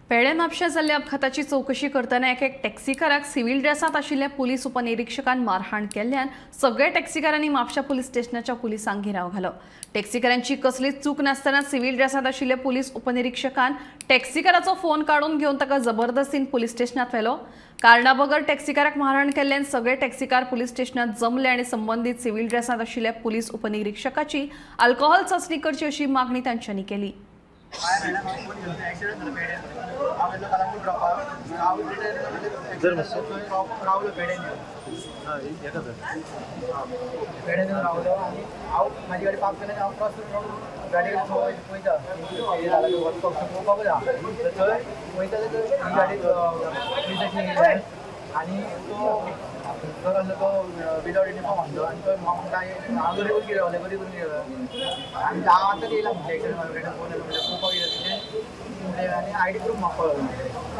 पेडे म्हापशा जाल्ल्या अपघाताची चौकशी करतना एक टॅक्सीकाराक सिव्हिल ड्रेसांत आशिल्ल्या पुलीस उपनिरीक्षकान मारहाण केल्ल्यान सगळे टॅक्सीकारांनी म्हापशा पुलीस स्टेशनाच्या पुलिसांक घेराव घालो। टॅक्सीकारांची कसलीच चूक नासतना सिव्हिल ड्रेसांत आशिल्ल्या पुलीस उपनिरीक्षकान टॅक्सीकाराचो फोन काढून घेवन ताका जबरदस्तीन पुलीस स्टेशनात व्हेलो। कारणाबगर टॅक्सीकाराक मारहाण केल्ल्यान सगळे टॅक्सीकार पुलीस स्टेशनात जमले आणि संबंधित सिव्हिल ड्रेसांत आशिल्ल्या पुलीस उपनिरीक्षकाची अल्कोहोल चाचणी करची अशी मागणी तांच्यांनी केली। माझी गाडी पार्क केल्याने क्रॉस गाडी वयता गाडी आणि तो तो विदाउट युनिफॉर्म आणलो आणि तो म्हाका हांव गरीब गेलो गरीब गेलो आणि हांव आतां येयला म्हणजे पळोवपाक येयला आनी आयडी प्रूफ म्हाका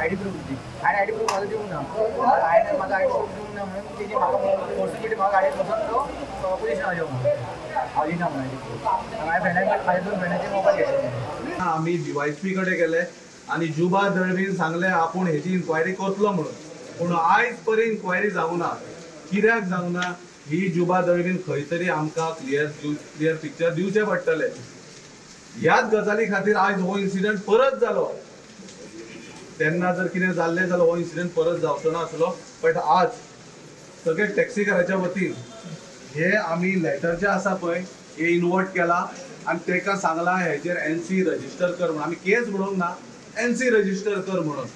आयडी प्रूफ दी आनी आयडी प्रूफ म्हाका दिवंक ना हांवें म्हाका आयडी प्रूफ दिवंक ना म्हणून तेणी म्हाका फोर्सफुली म्हाका गाडयेर बसोन तो पुलिसांक येवंक हांव दिना म्हणून आयडी प्रूफ हांवें फ्रेंडाक म्हाज्या दोन फ्रेंडाचे मोबायल घेतले। आमी डीवायएसपी कडेन गेले आनी जुबा दळवीन सांगले आपूण हेची इन्क्वायरी करतलो म्हणून, पूण आयज पर्यंत इन्क्वायरी जावंक ना। कित्याक जावंक ना? ही जुबा दळवीन खंय तरी आमकां क्लियर पिक्चर दिवचें पडटलें। ह्याच गजाली खातीर आज हो इन्सिडंट परत जालो। तेन्ना जर कितें जाल्लें जाल्यार हो इन्सिडंट परत जावचो नासलो, बट आज सगळे टॅक्सीकाराच्या वतीन हे आमी लेटर जे आसा पळय हे इन्वर्ट केला आनी तेका सांगला हेजेर एनसी रजिस्टर कर म्हणून। आमी केस म्हणूंक ना, एनसी रजिस्टर कर म्हणून,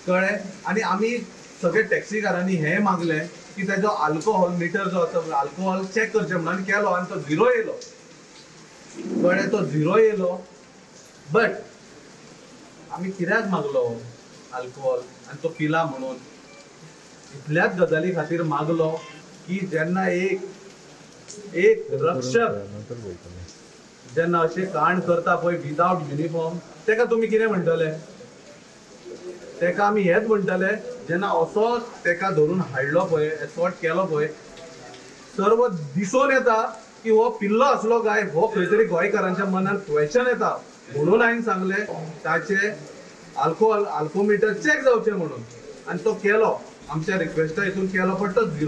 कळ्ळें? आनी आमी सगळे टॅक्सीकारांनी हें मागलें की तेजो अल्कोहोल मिटर जो आसा अल्कोहोल चॅक करचें म्हणून, आनी केलो आनी तो झिरो येयलो, कळ्ळें? तो झिरो येयलो, बट आमी कित्याक मागलो अल्कोहोल आनी तो पिला म्हणून? इतल्याच गजाली खातीर मागलो की जेन्ना एक रक्षक जेन्ना अशें कांड करता पळय विदाउट युनिफॉर्म, तेका तुमी कितें म्हणटले? तेका आमी हेच म्हणटले जेन्ना असो तेका धरून हाडलो पळय, एस्कॉर्ट केलो पळय, सर्व दिसून येता की हो पिल्लो असलो काय, हो खंय तरी गोंयकारांच्या मनात क्वेश्चन येता। म्हणून हांवें सांगले ताचे अल्कोमीटर चॅक जावचें म्हणून, आनी तो केलो, आमच्या रिक्वेस्टा हितून केलो, पण तो झिरो